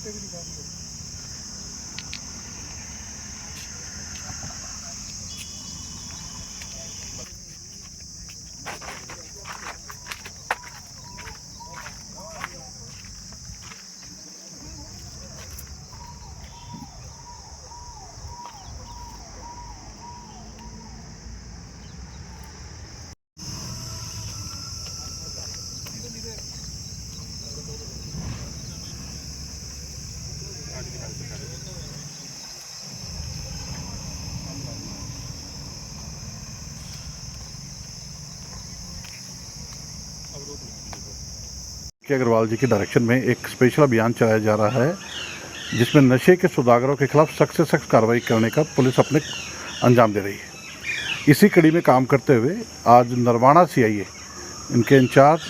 के अग्रवाल जी के डायरेक्शन में एक स्पेशल अभियान चलाया जा रहा है जिसमें नशे के सौदागरों के खिलाफ सख्त से सख्त कार्रवाई करने का पुलिस अपने अंजाम दे रही है। इसी कड़ी में काम करते हुए आज नरवाना CIA इनके इंचार्ज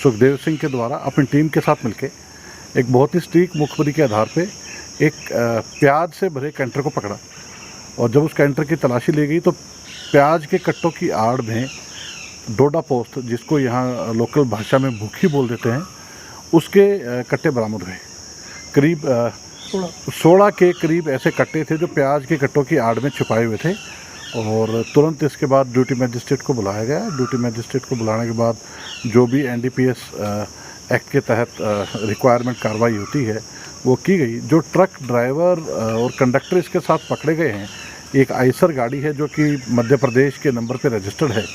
सुखदेव सिंह के द्वारा अपनी टीम के साथ मिलकर एक बहुत ही सटीक मुखबरी के आधार पे एक प्याज से भरे कैंटर को पकड़ा और जब उस कैंटर की तलाशी ली गई तो प्याज के कट्टों की आड़ में डोडा पोस्ट, जिसको यहाँ लोकल भाषा में भूखी बोल देते हैं, उसके कट्टे बरामद हुए। करीब 16 के करीब ऐसे कट्टे थे जो प्याज के कट्टों की आड़ में छुपाए हुए थे और तुरंत इसके बाद ड्यूटी मजिस्ट्रेट को बुलाया गया। ड्यूटी मजिस्ट्रेट को बुलाने के बाद जो भी NDPS एक्ट के तहत रिक्वायरमेंट कार्रवाई होती है वो की गई। जो ट्रक ड्राइवर और कंडक्टर इसके साथ पकड़े गए हैं, एक आइसर गाड़ी है जो कि मध्य प्रदेश के नंबर पे रजिस्टर्ड है।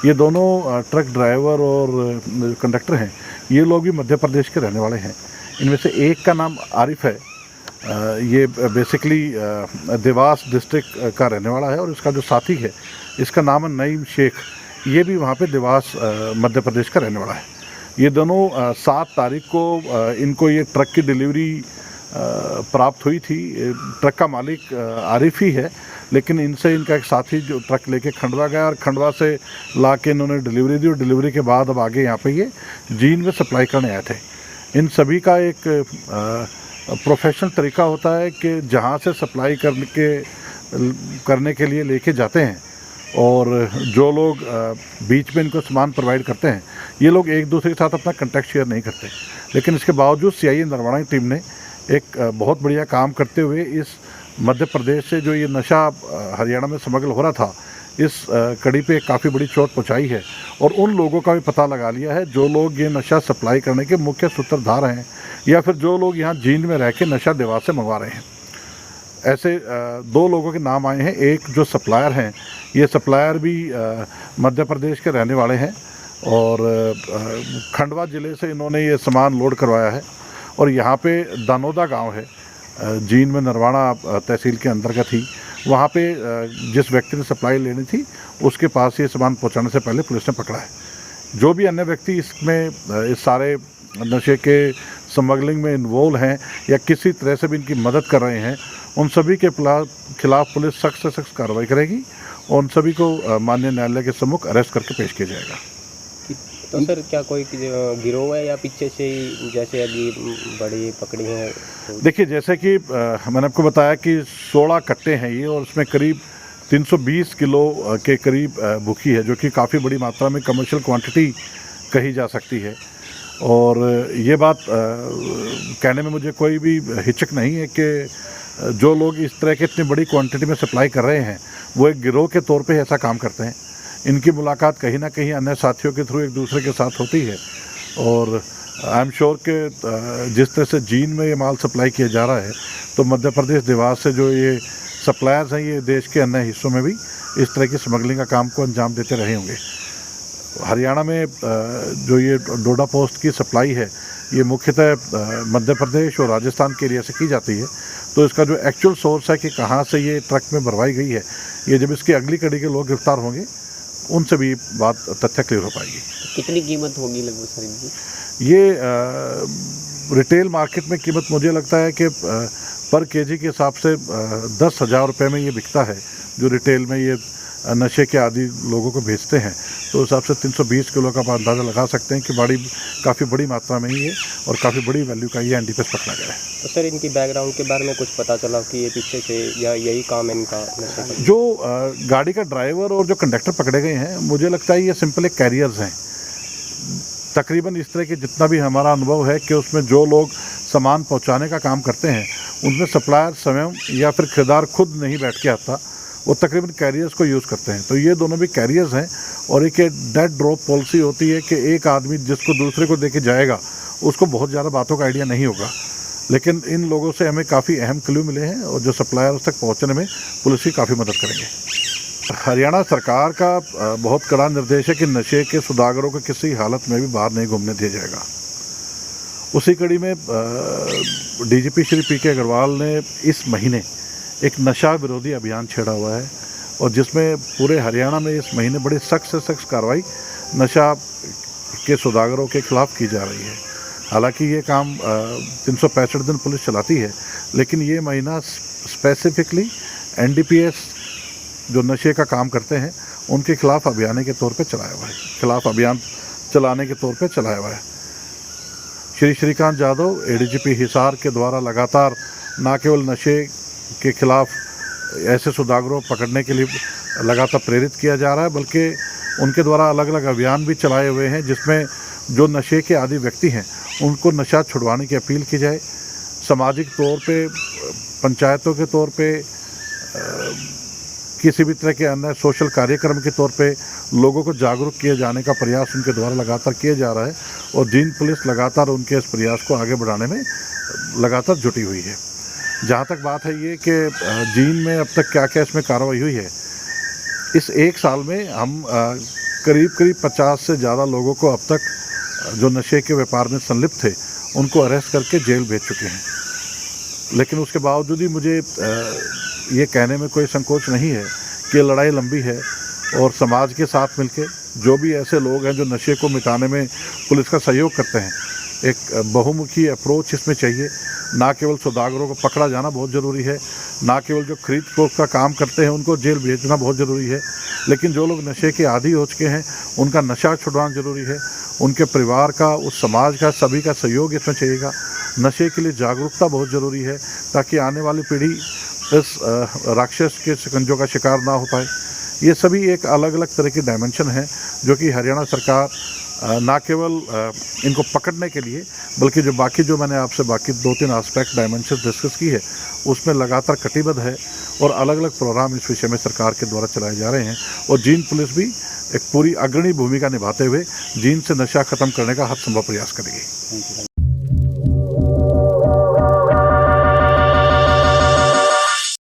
ये दोनों ट्रक ड्राइवर और कंडक्टर हैं, ये लोग भी मध्य प्रदेश के रहने वाले हैं। इनमें से एक का नाम आरिफ है, ये बेसिकली देवास डिस्ट्रिक्ट का रहने वाला है और इसका जो साथी है इसका नाम है नईम शेख, ये भी वहाँ पे देवास मध्य प्रदेश का रहने वाला है। ये दोनों 7 तारीख को इनको ये ट्रक की डिलीवरी प्राप्त हुई थी। ट्रक का मालिक आरिफ ही है, लेकिन इनसे इनका एक साथी जो ट्रक लेके खंडवा गया और खंडवा से ला के इन्होंने डिलीवरी दी और डिलीवरी के बाद अब आगे यहाँ पे ये जींद में सप्लाई करने आए थे। इन सभी का एक प्रोफेशनल तरीका होता है कि जहाँ से सप्लाई करने के लिए लेके जाते हैं और जो लोग बीच में इनको सामान प्रोवाइड करते हैं, ये लोग एक दूसरे के साथ अपना कॉन्टैक्ट शेयर नहीं करते। लेकिन इसके बावजूद CIA नरवाना की टीम ने एक बहुत बढ़िया काम करते हुए इस मध्य प्रदेश से जो ये नशा हरियाणा में स्मगल हो रहा था, इस कड़ी पे काफ़ी बड़ी चोट पहुंचाई है और उन लोगों का भी पता लगा लिया है जो लोग ये नशा सप्लाई करने के मुख्य सूत्रधार हैं या फिर जो लोग यहाँ जींद में रह के नशा देवास से मंगवा रहे हैं। ऐसे 2 लोगों के नाम आए हैं। एक जो सप्लायर हैं, ये सप्लायर भी मध्य प्रदेश के रहने वाले हैं और खंडवा ज़िले से इन्होंने ये सामान लोड करवाया है और यहाँ पे दानोदा गांव है, जींद में नरवाना तहसील के अंतर्गत ही। वहाँ पे जिस व्यक्ति ने सप्लाई लेनी थी उसके पास ये सामान पहुँचाने से पहले पुलिस ने पकड़ा है। जो भी अन्य व्यक्ति इसमें इस सारे नशे के स्मगलिंग में इन्वॉल्व हैं या किसी तरह से भी इनकी मदद कर रहे हैं, उन सभी के खिलाफ पुलिस सख्त से सख्त कार्रवाई करेगी और उन सभी को माननीय न्यायालय के सम्मुख अरेस्ट करके पेश किया जाएगा। तो सर क्या कोई गिरोह है या पीछे से ही जैसे अभी बड़ी पकड़ी हैं? देखिए, जैसे कि मैंने आपको बताया कि 16 कट्टे हैं ये और उसमें करीब 320 किलो के करीब भूखी है, जो कि काफ़ी बड़ी मात्रा में कमर्शियल क्वांटिटी कही जा सकती है। और ये बात कहने में मुझे कोई भी हिचक नहीं है कि जो लोग इस तरह के इतनी बड़ी क्वांटिटी में सप्लाई कर रहे हैं वो एक गिरोह के तौर पे ऐसा काम करते हैं। इनकी मुलाकात कहीं ना कहीं अन्य साथियों के थ्रू एक दूसरे के साथ होती है और आई एम श्योर कि जिस तरह से जींद में ये माल सप्लाई किया जा रहा है तो मध्य प्रदेश देवास से जो ये सप्लायर्स हैं ये देश के अन्य हिस्सों में भी इस तरह की स्मगलिंग का काम को अंजाम देते रहे होंगे। हरियाणा में जो ये डोडा पोस्ट की सप्लाई है ये मुख्यतः मध्य प्रदेश और राजस्थान के एरिया से की जाती है, तो इसका जो एक्चुअल सोर्स है कि कहाँ से ये ट्रक में भरवाई गई है, ये जब इसकी अगली कड़ी के लोग गिरफ्तार होंगे उनसे भी बात तथ्य क्लियर हो पाएगी। कितनी कीमत होगी लगभग सर इनकी? ये रिटेल मार्केट में कीमत मुझे लगता है कि पर केजी के हिसाब से 10,000 रुपये में ये बिकता है। जो रिटेल में ये नशे के आदि लोगों को भेजते हैं तो उस हिसाब से 320 किलो का अंदाज़ा लगा सकते हैं कि काफ़ी बड़ी मात्रा में ही है और काफ़ी बड़ी वैल्यू का ये NDPS पकड़ा गया है। तो सर इनकी बैकग्राउंड के बारे में कुछ पता चला कि ये पीछे से या यही काम है इनका? जो गाड़ी का ड्राइवर और जो कंडक्टर पकड़े गए हैं मुझे लगता है ये सिंपल एक कैरियर्स हैं। तकरीबन इस तरह के जितना भी हमारा अनुभव है कि उसमें जो लोग सामान पहुंचाने का काम करते हैं उनमें सप्लायर स्वयं या फिर खरीदार खुद नहीं बैठ के आता, वो तकरीबन कैरियर्स को यूज़ करते हैं। तो ये दोनों भी कैरियर्स हैं और एक डेड ड्रॉप पॉलिसी होती है कि एक आदमी जिसको दूसरे को देके जाएगा उसको बहुत ज़्यादा बातों का आइडिया नहीं होगा, लेकिन इन लोगों से हमें काफ़ी अहम क्लू मिले हैं और जो सप्लायर्स तक पहुंचने में पुलिस की काफ़ी मदद करेंगे। हरियाणा सरकार का बहुत कड़ा निर्देश है कि नशे के सौदागरों को किसी हालत में भी बाहर नहीं घूमने दिया जाएगा। उसी कड़ी में डीजीपी श्री पी.के. अग्रवाल ने इस महीने एक नशा विरोधी अभियान छेड़ा हुआ है और जिसमें पूरे हरियाणा में इस महीने बड़ी सख्त से सख्त कार्रवाई नशा के सौदागरों के खिलाफ की जा रही है। हालांकि ये काम 365 दिन पुलिस चलाती है, लेकिन ये महीना स्पेसिफिकली एनडीपीएस जो नशे का काम करते हैं उनके खिलाफ अभियान के तौर पे चलाया हुआ है। श्री श्रीकांत यादव एडीजीपी हिसार के द्वारा लगातार न केवल नशे के खिलाफ ऐसे सौदागरों पकड़ने के लिए लगातार प्रेरित किया जा रहा है, बल्कि उनके द्वारा अलग अलग अभियान भी चलाए हुए हैं जिसमें जो नशे के आदी व्यक्ति हैं उनको नशा छुड़वाने की अपील की जाए। सामाजिक तौर पे, पंचायतों के तौर पे, किसी भी तरह के अन्य सोशल कार्यक्रम के तौर पे लोगों को जागरूक किए जाने का प्रयास उनके द्वारा लगातार किया जा रहा है और जींद पुलिस लगातार उनके इस प्रयास को आगे बढ़ाने में लगातार जुटी हुई है। जहाँ तक बात है ये कि जींद में अब तक क्या क्या इसमें कार्रवाई हुई है, इस एक साल में हम करीब 50 से ज़्यादा लोगों को अब तक जो नशे के व्यापार में संलिप्त थे उनको अरेस्ट करके जेल भेज चुके हैं। लेकिन उसके बावजूद ही मुझे ये कहने में कोई संकोच नहीं है कि लड़ाई लंबी है और समाज के साथ मिलकर जो भी ऐसे लोग हैं जो नशे को मिटाने में पुलिस का सहयोग करते हैं, एक बहुमुखी अप्रोच इसमें चाहिए। ना केवल सौदागरों को पकड़ा जाना बहुत ज़रूरी है, ना केवल जो खरीद फरोख्त का काम करते हैं उनको जेल भेजना बहुत ज़रूरी है, लेकिन जो लोग नशे के आदी हो चुके हैं उनका नशा छुड़वाना ज़रूरी है। उनके परिवार का, उस समाज का, सभी का सहयोग इसमें चाहिएगा। नशे के लिए जागरूकता बहुत ज़रूरी है ताकि आने वाली पीढ़ी इस राक्षस के शिकंजों का शिकार ना हो पाए। ये सभी एक अलग अलग तरह की डायमेंशन हैं जो कि हरियाणा सरकार ना केवल इनको पकड़ने के लिए बल्कि जो मैंने आपसे बाकी 2-3 एस्पेक्ट डायमेंशन डिस्कस की है उसमें लगातार कटिबद्ध है और अलग अलग प्रोग्राम इस विषय में सरकार के द्वारा चलाए जा रहे हैं और जींद पुलिस भी एक पूरी अग्रणी भूमिका निभाते हुए जींद से नशा खत्म करने का हर संभव प्रयास करेगी।